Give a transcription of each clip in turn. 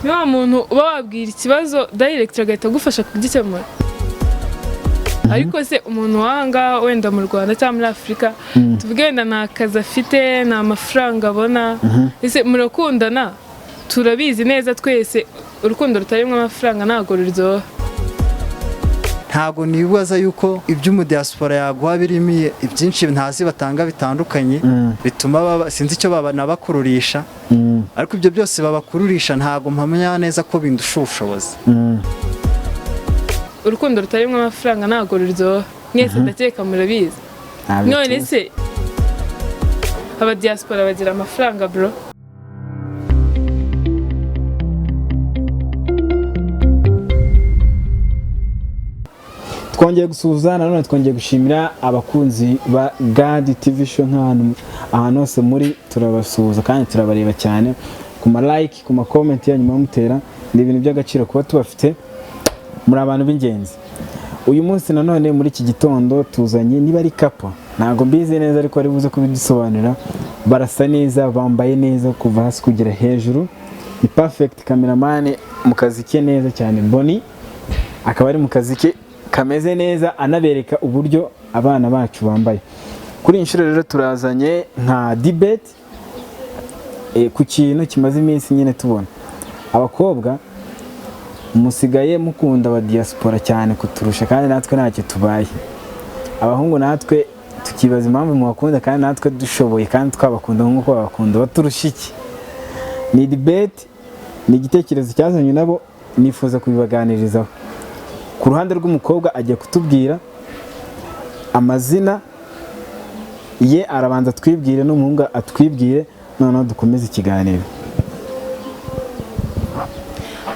niba muntu uba wabwira ikibazo direct agahita gufasha kugikemura. Ariko se umuntu wanga wenda mu Rwanda cyangwa muri Afrika tuvuge wenda nta kazi afite nta mafaranga abona ese murakundana turabizi neza twese urukundo rutarimo amafaranga ntago ruryoha. Ntago nibaza yuko ibyo mu diaspora yaguha birimo ibyinshi ntazi batanga bitandukanye bituma sinzi icyo babana bakururisha ariko ibyo byose babakururisha ntago mpamya neza ko bindusha ubushobozi. Urukundo rutarimo amafaranga ntago ruryoha mwese ndakeka murabizi. None se aba diaspora bagira amafaranga bro? Twongeye gusuzana none twongeye gushimira abakunzi ba God TV show ahantu hose muri turabasuhuza kandi turabareba cyane ku ma like ku ma comment yanyu mutera ni ibintu by'agaciro kuba tubafite muri abantu b'ingenzi. Uyu munsi nanone muri iki gitondo tuzanye niba ari kapo ntago mbizi neza ariko ari buze kubidusobanurira. Barasa neza bambaye neza kuva hasi kugera hejuru ni perfect cameraman mu kazi ke neza cyane Boni akaba ari mu kazi ke kameze neza anabereka uburyo abana bacu bambaye. Kuri inshuro rero turazanye nka debate ku kintu kimaze iminsi nyine tubona abakobwa musigaye mukunda aba diaspora cyane kuturusha kandi natwe ntacyo tubaye. Abahungu natwe tukibaza impamvu mu bakunda kandi natwe dushoboye kandi twabakunda nk'uko babakunda baturusha iki. Ni debate ni igitekerezo cyazanye nabo nifuza kubibaganirizaho. Ku ruhande rw'umukobwa agiye kutubwira amazina ye arabanza twibwire n'umuhungu atwibwire noneho dukomeze ikiganiro.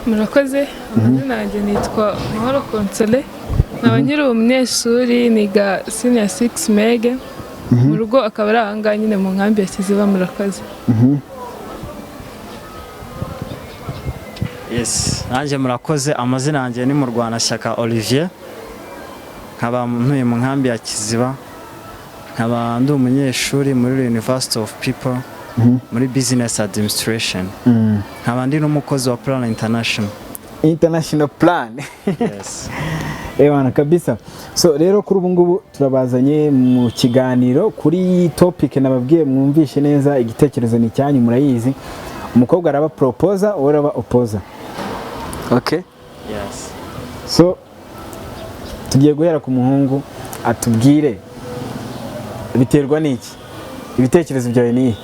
Murakoze. Amazina yanjye nitwa Mahoro Konsole nkaba nkiri umunyeshuri niga senior 6 mege mu rugo akaba ari ahanga nyine mu nkambi ya Kiziba. Murakoze. Yes, nanjye murakoze. Amazina yanjye ni mu Rwanda Shyaka Olivier nkaba ntuye mu nkambi ya Kiziba nkaba ndi umunyeshuri muri University of People muri Business Administration nkaba ndi n'umukozi wa Plan International Plan. Yes. Ewana kabisa. So rero kuri ubu ngubu turabazanye mu kiganiro kuri topic nababwiye mwumvishe neza igitekerezo ni cyanyu murayizi. Umukobwa araba proposer uraba opposer. Okay? Yes. So tugiye guhera ku muhungu atubwire biterwa n'iki ibitekerezo byawe ni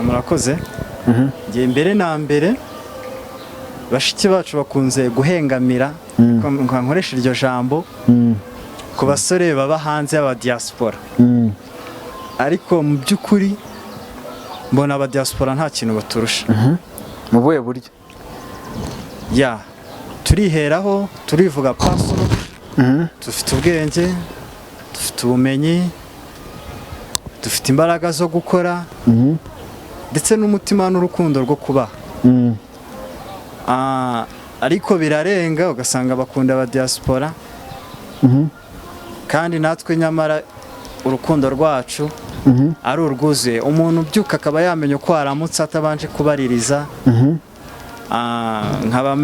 murakoze. Ngiye mbere na mbere bashiki bacu bakunze guhengamira nkoresha iryo jambo ku basore baba hanze y'aba diaspora ariko mu by'ukuri mbona aba diaspora nta kintu baturusha. Mu buye buryo ya turiheraho turivuga pasoro dufite ubwenge dufite ubumenyi dufite imbaraga zo gukora ndetse n'umutima n'urukundo rwo kubaha. Ariko birarenga ugasanga bakunda aba diaspora kandi natwe nyamara urukundo rwacu ari urwuzuye. Umuntu ubyuka akaba yamenya ko aramutse atabanje kubaririza nkaba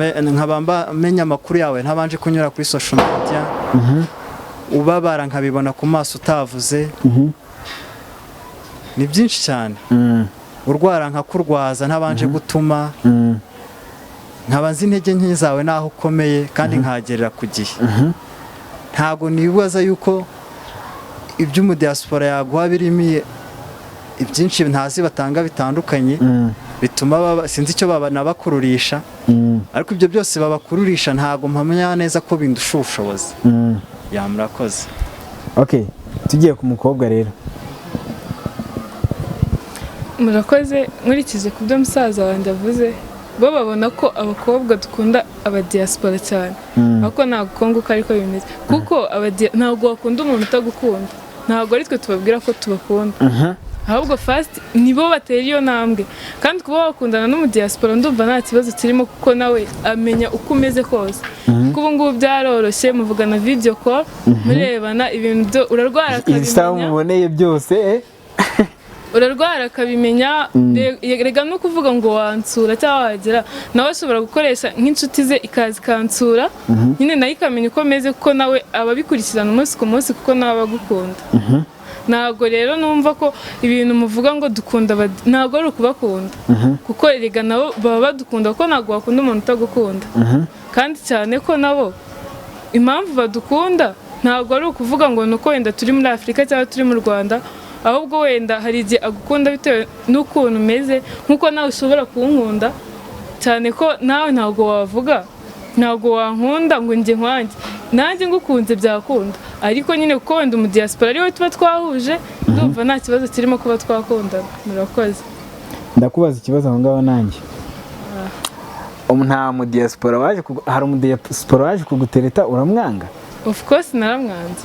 menya amakuru yawe ntabanje kunyura kuri social media ubabara nkabibona ku maso utavuze. Ni byinshi cyane. Urwara nkakurwaza ntabanje gutuma nkaba nzi intege nke zawe naho ukomeye kandi nkagerera ku gihe. Ntago nibaza yuko ibyo mu diaspora yaguha birimo ibyinshi ntazi batanga bitandukanye bituma sinzi icyo babana bakururisha ariko ibyo byose babakururisha ntago mpamya neza ko bindusha ubushobozi. Ya murakoze. Okay, tugiye ku mukobwa rero. Murakoze. Nkurikije ku byo musaza wanjye avuze bo babona ko abakobwa dukunda aba diaspora cyane ariko ntabwo konguka ariko bimeze kuko ntabwo bakunda umuntu utagukunda. Ntabwo ari twe tubabwira ko tubakunda ahubwo first nibo batera iyo ntambwe kandi kuba bakundana n'umu diaspora ndumva nta kibazo kirimo kuko nawe amenya uko umeze kose. Kuko ubu ngubu byaroroshye muvugana video call murebana ibintu byo urarwara akabimenya muboneye byose urarwara akabimenya rega no kuvuga ngo wansura cyangwa wagera nawe ashobora gukoresha nk'inshuti ze ikazi kansura nyine nayo ikamenya uko meze kuko nawe ababikurikirana umunsi ku munsi kuko nawe abagukunda ntabwo rero numva ko ibintu muvuga ngo dukunda ntabwo ari ukubakunda kuko rega nabo baba badukunda kuko ntabwo wakunda umuntu utagukunda kandi cyane ko nabo impamvu badukunda ntabwo ari ukuvuga ngo nuko wenda turi muri Afurika cyangwa turi mu Rwanda ahubwo wenda hari igihe agukunda bitewe n'ukuntu umeze nk'uko nawe ushobora kunkunda cyane ko nawe ntabwo wavuga ntabwo wankunda ngo njye nkwanjye nanjye ngukunze byakunda ariko nyine kuko wenda diaspora ariwe tuba twahuje ndumva nta kibazo kirimo kuba twakundana murakoze ndakubaza ikibazo aho ngaho nanjye nta diaspora waje hari diaspora waje kugutereta uramwanga of course naramwanze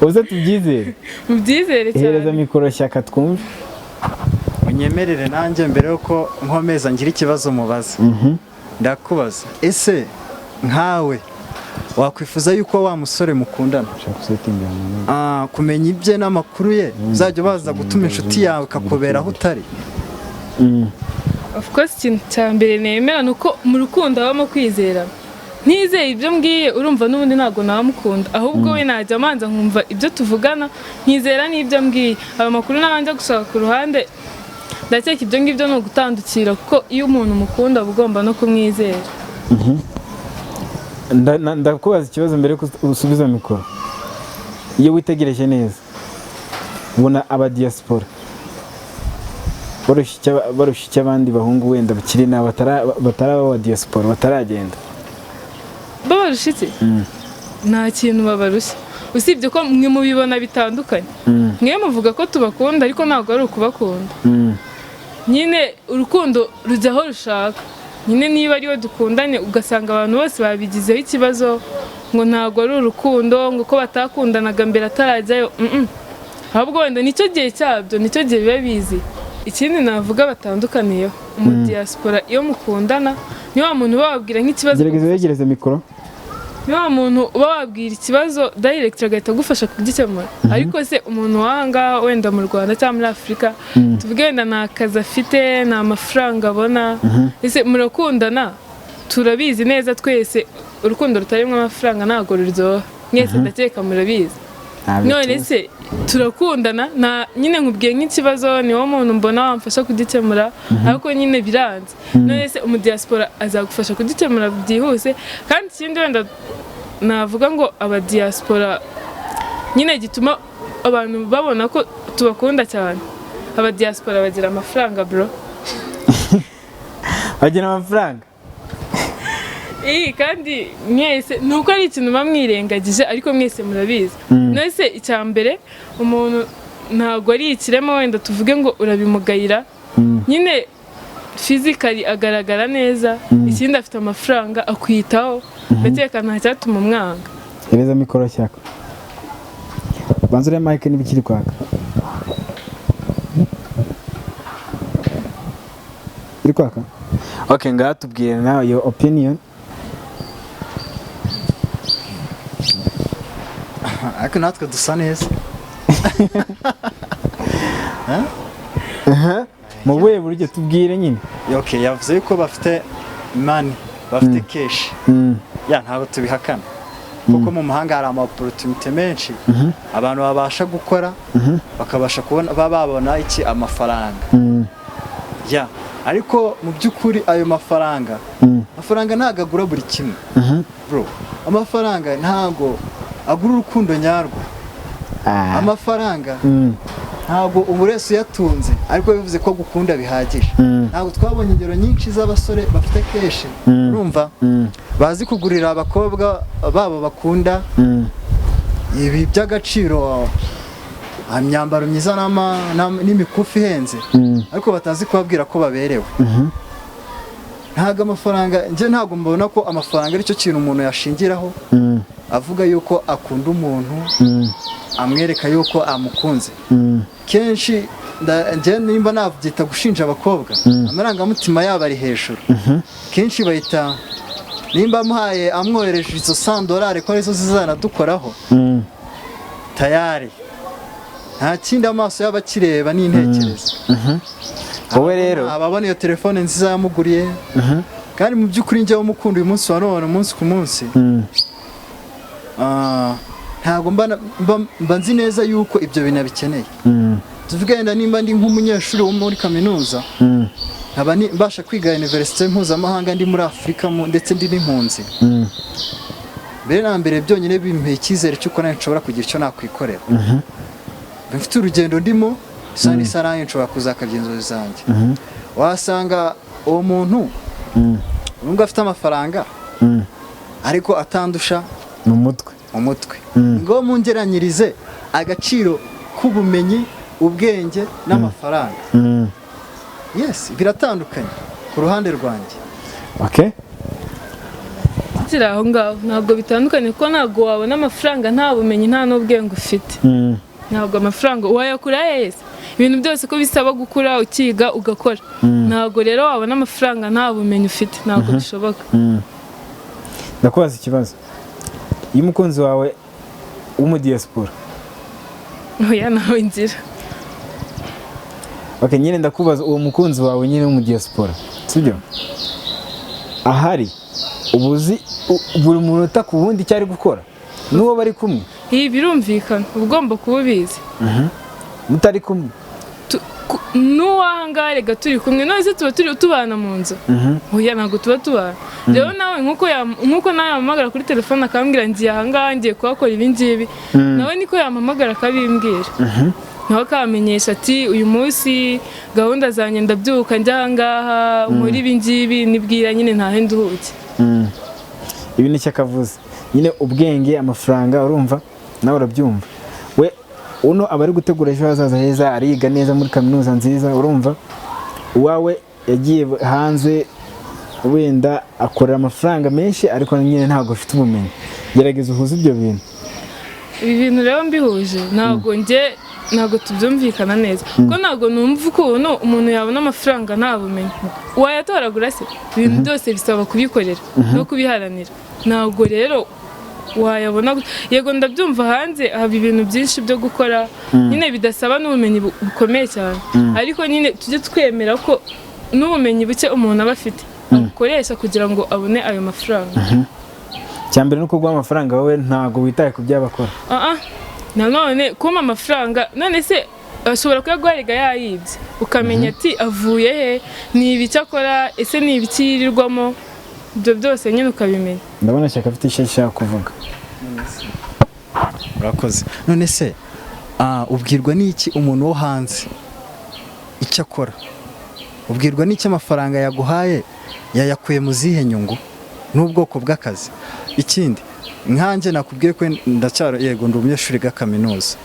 uze tubyizere mubyizere cyane hereza mikoro shyaka twumve unyemerere nanjye mbere yuko nkomeza ngira ikibazo mubaza ndakubaza ese nkawe wakwifuza yuko wa musore mukundana kumenya ibye n'amakuru ye uzajya baza gutuma inshuti yawe ikakubera aho utari of course ikintu cya mbere nemera ni uko mu rukundo habamo kwizerana ntizeye ibyo mbwiye urumva n'ubundi ntabwo namukunda ahubwo we najya amanza nkumva ibyo tuvugana nkizera n'ibyo mbwiye aba makuru n'abanje gushaka ku ruhande ndakeka ibyo ngibyo ni ugutandukira kuko iyo umuntu umukunda uba ugomba no kumwizera ndakubaza ikibazo mbere ko usubiza mikoro iyo witegereje neza ubona abadiaspora barusha icyo abandi bahungu wenda bakiri na bataraba aba diaspora bataragenda babarusha iki nta kintu babarusha usibye ko mwe mubibona bitandukanye mwe muvuga ko tubakunda ariko ntabwo ari ukubakunda nyine urukundo rujya aho rushaka nyine niba ariwe dukundanye ugasanga abantu bose babigizeho ikibazo ngo ntabwo ari urukundo ngo ko batakundanaga mbere atarajyayo ahubwo wenda nicyo gihe cyabyo nicyo gihe biba bizi ikindi navuga batandukaniyeho diaspora iyo mukundana ni wa muntu bababwira nk'ikibazo yegereze mikoro ni wa muntu uba wabwira ikibazo direct agahita agufasha kugikemura ariko se umuntu wanga wenda mu Rwanda cyangwa muri Afurika tuvuge wenda nta kazi afite nta mafaranga abona ese murakundana turabizi neza twese urukundo rutarimo amafaranga ntabwo ruryoha mwese ndakeka murabizi none se turakundana nyine nkubwiye nk'ikibazo ni wo muntu mbona wamfasha kugikemura ariko nyine biranze none se diaspora azagufasha kugikemura byihuse kandi ikindi wenda navuga ngo abadiaspora nyine gituma abantu babona ko tubakunda cyane abadiaspora bagira amafaranga bro bagira amafaranga kandi mwese nuko ari ikintu bamwirengagije ariko mwese murabizi none se icya mbere umuntu ntabwo ari ikirema wenda tuvuge ngo urabimugayira nyine physically agaragara neza ikindi afite amafaranga akwitaho ndakeka nta cyatuma umwanga hereza mikoro shyaka banza ure mic niba ikiri kwaka iri kwaka okay ngaha tubwire nawe your opinion ariko natwe dusa neza mu buhe buryo tubwire nyine yavuze yuko bafite mani bafite keshi ntabwo tubihakana kuko mu mahanga hari amaopportunity menshi abantu babasha gukora bakabasha kubona babona iki amafaranga ariko mu by'ukuri ayo mafaranga ntabwo agura buri kimwe bro amafaranga ntabwo agura urukundo nyarwo amafaranga ntabwo ubu wese uyatunze ariko bivuze ko gukunda bihagije ntabwo twabonye ingero nyinshi z'abasore bafite keshi urumva bazi kugurira abakobwa babo bakunda ibi by'agaciro imyambaro myiza n'imikufi ihenze ariko batazi kubabwira ko baberewe ntabwo amafaranga ntabwo mbona ko amafaranga aricyo kintu umuntu yashingiraho avuga yuko akunda umuntu amwereka yuko amukunze kenshi nimba nabyita gushinja abakobwa amarangamutima yabo ari hejuru kenshi bahita nimba amuhaye amwohereje izo $100 ko arizo zizanadukoraho tayari nta kindi amaso y'abakireba n'intekerezo. wowe rero ababona iyo telefone nziza yamuguriye kandi mu by'ukuri njyewe umukunda uyu munsi wa none umunsi ku munsi ntabwo mba nzi neza yuko ibyo bintu abikeneye. tuvuge wenda nimba ndi nk'umunyeshuri wo muri kaminuza nkaba mbasha kwiga universite mpuzamahanga ndi muri Afurika ndetse ndi n'impunzi, mbere na mbere byonyine bimpeye icyizere cy'uko nawe nshobora kugira icyo nakwikorera. mfite urugendo ndimo isa n'isaraye nshobora kuzakabya inzozi zanjye. wasanga uwo muntu nubwo afite amafaranga ariko atandusha mu mutwe ngo mungeranyirize agaciro k'ubumenyi, ubwenge n'amafaranga. Yes, biratandukanye ku ruhande rwanjye. Okay. Kiri aho ngaho ntabwo bitandukanye kuko ntabwo wabona amafaranga nta bumenyi nta n'ubwenge ufite. Ntabwo amafaranga wayakura yese. Ibintu byose ko bisaba gukura ukiga ugakora. Ntabwo rero wabona amafaranga nta bumenyi ufite, ntabwo bishoboka. Ndakubaza ikibazo. Iyo umukunzi wawe diaspora oya nawe ngira. Okay, nyine ndakubaza uwo mukunzi wawe nyine diaspora, sibyo? Ahari ubuzi buri munota ku wundi cyari gukora n'uwo bari kumwe. Ibi birumvikana ugomba kububizi. Mutari kumwe n'uwahangare gaturi kumwe none se tuba turi tubana mu nzu. Oya ntabwo tuba tubana. Rero nawe nkuko nawe yamamagara kuri telefone akambwira ngiye ahangaha ngiye kuhakora ibi ngibi, nawe niko yamamagara akabimbwira. Nawe akamenyesha ati uyu munsi gahunda zanjye ndabyuka njya ahangaha muri ibi ngibi nibwira nyine ntahe nduhuke. Ibi ni cyakavuze nyine ubwenge amafaranga urumva nawe urabyumva. We uno abari gutegura ejo hazaza heza ariga neza muri kaminuza nziza urumva, uwawe yagiye hanze wenda akorera amafaranga menshi ariko nyine ntabwo afite ubumenyi. Gerageza uhuze ibyo bintu. Ibi bintu rero mbihuje ntabwo tubyumvikana neza kuko ntabwo numva ukuntu umuntu yabona amafaranga nta bumenyi. Wayatoragura se? Ibintu byose bisaba kubikorera no kubiharanira. Ntabwo rero wayabona. Yego ndabyumva hanze haba ibintu byinshi byo gukora nyine bidasaba n'ubumenyi bukomeye cyane, ariko nyine tujye twemera ko n'ubumenyi buke umuntu aba afite akoresha kugira ngo abone ayo mafaranga. Cyambere nuko guha amafaranga wowe ntago witaye ku byabakora. Nanone kuma amafaranga none se ashobora kuyaguhariga yayibye ukamenya ati avuye he, ni ibiki akora, ese ni ibiki yirirwamo, ibyo byose nyine ukabimenya. Ndabona cyaka afite icyo ashaka kuvuga. Urakoze. None se ubwirwa n'iki umuntu wo hanze icyo akora? Ubwirwa n'iki amafaranga yaguhaye yayakuye mu zihe nyungu n'ubwoko bw'akazi? Ikindi nkanjye nakubwiye ko ndacyaro yego ndi umunyeshuri ga kaminuza,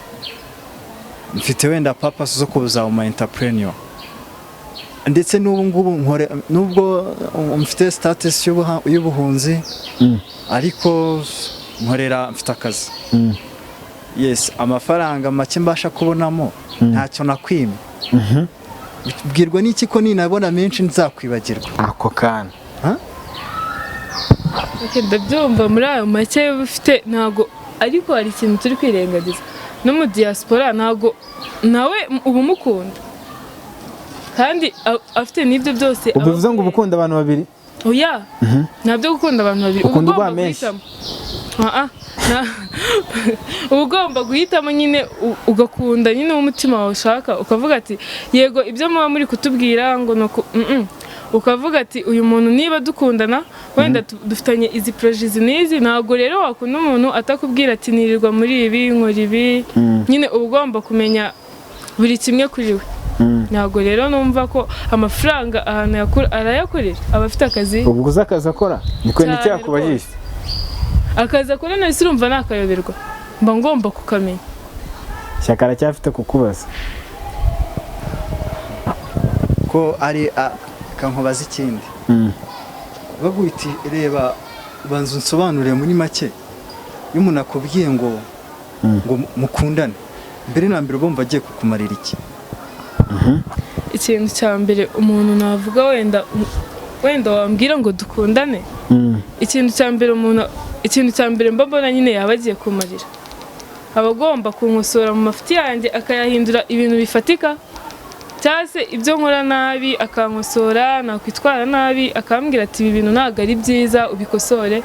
mfite wenda purpose zo kuza mu entrepreneur, ndetse n'ubu ngubu nubwo mfite status y'ubuhunzi ariko nkorera mfite akazi. Yes, amafaranga make mbasha kubonamo ntacyo nakwima. Bwirwa n'iki ko ninabona menshi nzakwibagirwa ako kana? Ndabyumva muri ayo make ufite ntago, ariko hari ikintu turi kwirengagiza no mu diaspora ntago nawe uba umukunda kandi afite n'ibyo byose. Ubivuze ngo ubukunda abantu babiri? Oya, ntabyo gukunda abantu babiri. Ukunda ubwa menshi? Uba ugomba guhitamo nyine ugakunda nyine umutima wawe ushaka, ukavuga ati yego ibyo muba muri kutubwira ngo nuko ukavuga ati uyu muntu niba dukundana wenda dufitanye izi project n'izi. Ntabwo rero wakunda umuntu atakubwira ati nirirwa muri ibi nkora ibi, nyine uba ugomba kumenya buri kimwe kuri we. Ntabwo rero numva ko amafaranga ahantu yakura arayakorera abafite akazi. Ubwo uzi akazi akora niko nicyo yakubajije. Akazi akora nahise urumva nakayoberwa, mba ngomba kukamenya. Cyakara cyafite kukubaza ko ari kankubaza ikindi. Baguhiti reba banzu nsobanurire muri make iyo umuntu akubwiye ngo mukundane, mbere na mbere bomba agiye kukumarira iki? Ikintu cya mbere umuntu navuga wenda wambwira ngo dukundane, ikintu cya mbere mbona nyine yaba agiye kumarira aba agomba kunkosora mu mafuti yanjye akayahindura ibintu bifatika, cyangwa se ibyo nkora nabi akankosora, nakwitwara nabi akambwira ati ibi bintu ntabwo ari byiza ubikosore.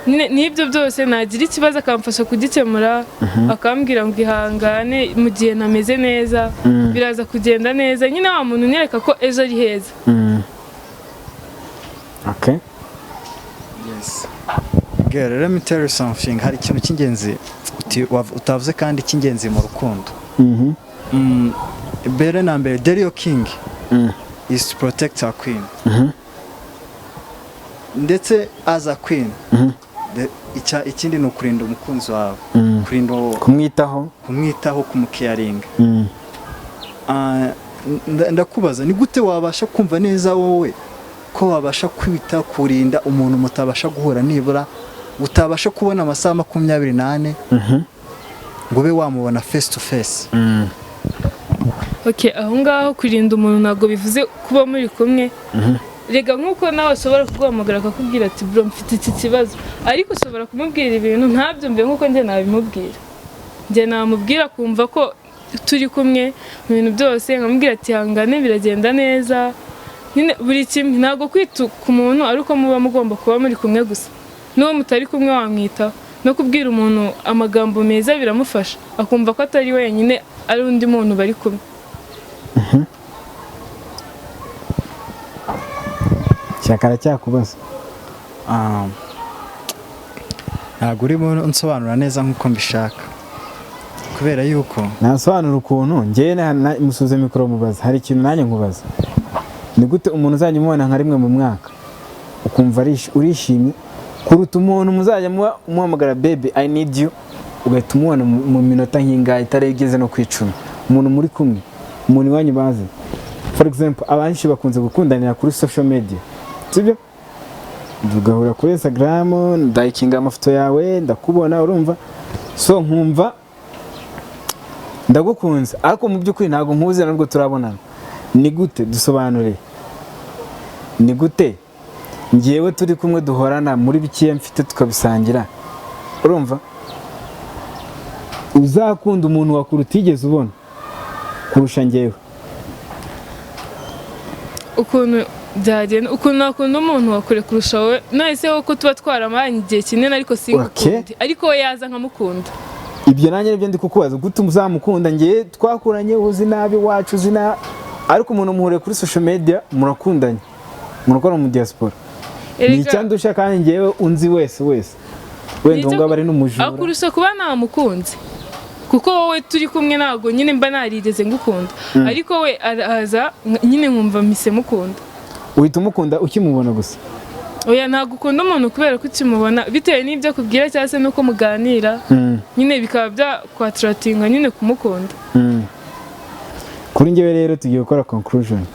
N'ibyo byose nagira ikibazo akamfasha kugikemura, akambwira ngo ihangane mu gihe ntameze neza biraza kugenda neza, nyine wa muntu unyereka ko ejo ari heza. Okay. Yes. Girl, let me tell you something. Hari ikintu cy'ingenzi utavuze kandi cy'ingenzi mu rukundo. Mbere na mbere, Dario King is to protect our queen. Ndetse as a queen, ikindi ni ukurinda umukunzi wawe, kurinda kumwitaho, kumucaringa. Ndakubaza, ni gute wabasha kumva neza wowe ko wabasha kwita kurinda umuntu mutabasha guhura, nibura utabasha kubona amasaha 28 ngo ube wamubona face to face? Okay, aho ngaho kurinda umuntu ntabwo bivuze kuba muri kumwe. Rega nk'uko nawe ushobora kuguhamagara akakubwira ati bro mfite iki kibazo, ariko ushobora kumubwira ibintu ntabyumve nk'uko njye nabimubwira. Njye namubwira kumva ko turi kumwe mu bintu byose, nkamubwira ati hangane biragenda neza. Nyine buri kimwe, ntabwo kwita ku muntu ariko muba mugomba kuba muri kumwe gusa. N'uwo mutari kumwe wamwitaho, no kubwira umuntu amagambo meza biramufasha, akumva ko atari wenyine, ari undi muntu bari kumwe. Cyakara cyakubaza. Ntabwo urimo unsobanura neza nk'uko mbishaka, kubera yuko nasobanura ukuntu njye musuze mikoro mubaza. Hari ikintu nanjye nkubaza, ni gute umuntu uzajya umubona nka rimwe mu mwaka ukumva urishimye kuruta umuntu muzajya muhamagara baby I need you ugahita umubona mu minota nk'ingahe itaregeze no kwicuma? Umuntu muri kumwe, umuntu iwanyu bazi. For example, abanshi bakunze gukundanira kuri social media, sibyo? Tugahura kuri Instagram, ndayikinga amafoto yawe, ndakubona, urumva, so nkumva ndagukunze, ariko mu by'ukuri ntabwo nkuze nubwo turabonana. Ni gute dusobanure? Ni gute ngewe turi kumwe duhorana muri bikiye mfite tukabisangira, urumva, uzakunda umuntu wakuru utigeze ubona kurusha ngewe? Ukuntu byagenda, ukuntu nakunda umuntu wakure kurusha wowe, nahise ko tuba twaramanye igihe kinini ariko singukunde, ariko we yaza nkamukunda. Ibyo nanjye nibyo ndi kukubaza, gute muzamukunda? Ngewe twakuranye uzi nabi wacu zina, ariko umuntu muhure kuri social media murakundanye, murakora mu diaspora. Ni icyandusha kandi ngewe unzi wese wenda ngo abari n'umujura akurusha kuba namukunze, kuko wowe turi kumwe ntabwo nyine mba narigeze ngukunda, ariko we araza nyine nkumva mise mukunda. Uhita umukunda ukimubona gusa? Oya, ntabwo ukunda umuntu kubera ko ukimubona, bitewe n'ibyo akubwira cyangwa se nuko muganira, nyine bikaba byakwatiratinga nyine kumukunda. Kuri ngewe rero tugiye gukora conclusion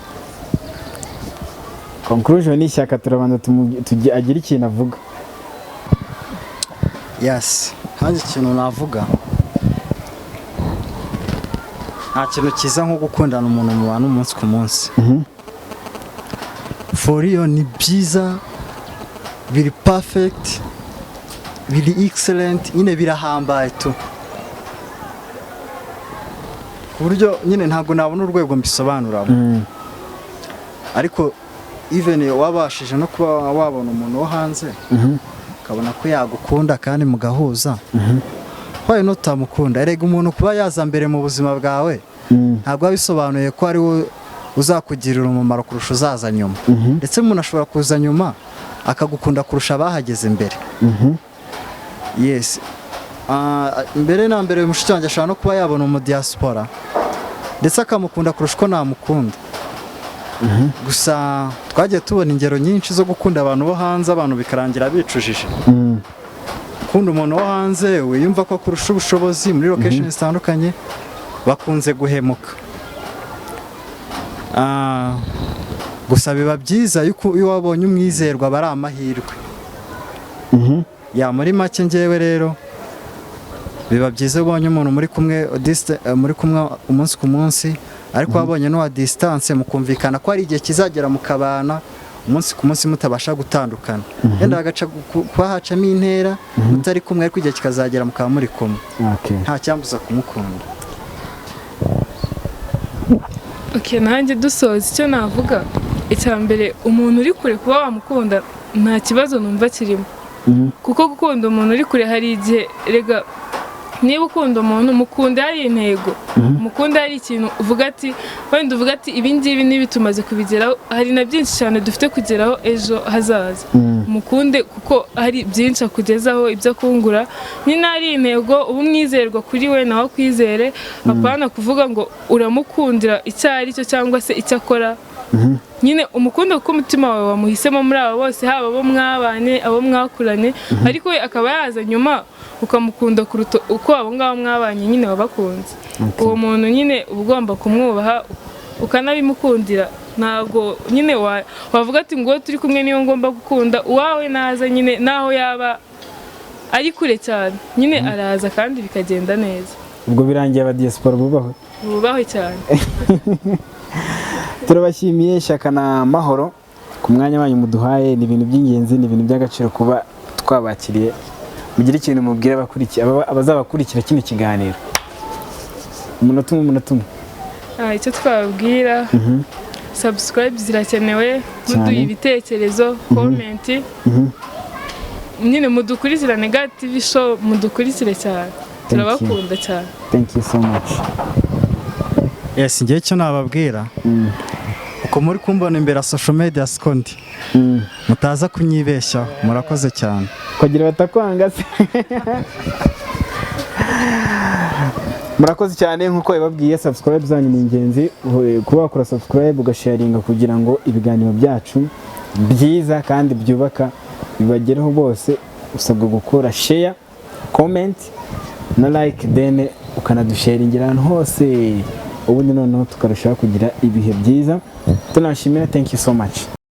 ni ishyaka, turabanza agira ikintu avuga. Yes, hanze ikintu navuga, nta kintu cyiza nko gukundana umuntu mubana umunsi ku munsi. For real, ni byiza, biri perfect, biri excellent, nyine birahambaye tu, ku buryo nyine ntabwo nabona urwego mbisobanuramo. Ariko even wabashije no kuba wabona umuntu wo hanze ukabona ko yagukunda kandi mugahuza, why not utamukunda? Erega umuntu kuba yaza mbere mu buzima bwawe ntabwo bisobanuye ko ari we uzakugirira umumaro kurusha uzaza nyuma. Ndetse umuntu ashobora kuza nyuma akagukunda kurusha abahageze mbere. Yes, mbere na mbere mushiki wanjye ashobora no kuba yabona mu diaspora ndetse akamukunda kurusha uko namukunda. Gusa twagiye tubona ingero nyinshi zo gukunda abantu bo hanze, abantu bikarangira bicujije. Ukunda umuntu wo hanze wiyumva ko kurusha ubushobozi muri location zitandukanye, bakunze guhemuka. Gusa biba byiza iyo wabonye umwizerwa bari amahirwe. Ya muri make ngewe rero biba byiza ubonye umuntu muri kumwe umunsi ku munsi, ariko wabonye no distance mukumvikana ko ari igihe kizagera mukabana, umunsi ku munsi mutabasha gutandukana wenda hagaca kuba hacamo intera mutari kumwe ariko igihe kikazagera mukaba muri kumwe nta cyambuza kumukunda. nanjye dusoza icyo navuga, icya mbere umuntu uri kure kuba wamukunda nta kibazo numva kirimo, kuko gukunda umuntu uri kure hari igihe rega niba ukunda umuntu mukunde hari intego, mukunde hari ikintu uvuga ati wenda uvuga ati ibi ngibi nibi tumaze kubigeraho, hari na byinshi cyane dufite kugeraho ejo hazaza, mukunde kuko hari byinshi akugezaho ibyo akungura, nyine hari intego uba umwizerwa kuri we nawe akwizere, apana kuvuga ngo uramukundira icyo ari cyo cyangwa se icyo akora, nyine umukunda kuko umutima wawe wamuhisemo muri abo bose, haba abo mwabanye abo mwakuranye, ariko we akaba yaza nyuma ukamukunda kuruta uko abo ngabo mwabanye nyine wabakunze. Uwo muntu nyine uba ugomba kumwubaha ukanabimukundira, ntabwo nyine wavuga ati ngo turi kumwe niyo ngomba gukunda, uwawe naza nyine naho yaba ari kure cyane nyine araza kandi bikagenda neza. Ubwo birangiye aba diaspora bubahwe cyane. Turabashimiye Shyaka na Mahoro ku mwanya wanyu muduhaye, ni ibintu by'ingenzi, ni ibintu by'agaciro kuba twabakiriye. Mugira ikintu mubwira abazabakurikira kino kiganiro, umunota umwe. Icyo twababwira, subscribe zirakenewe, muduhe ibitekerezo, comment, nyine mudukurikirane TV show, mudukurikire cyane, turabakunda cyane. Thank you so much. Yes, ngiye cyo nababwira uko muri kumbona imbere social media sikondi mutaza kunyibeshya, murakoze cyane kugira batakwanga se. Murakoze cyane nkuko bababwiye, subscribe zanyu ni ingenzi, kuba wakora subscribe ugasharinga kugira ngo ibiganiro byacu byiza kandi byubaka bibagereho bose. Usabwa gukora share, comment na like, then ukanadusharingira ahantu hose, ubundi noneho tukarushaho kugira ibihe byiza. Tunashimira, thank you so much.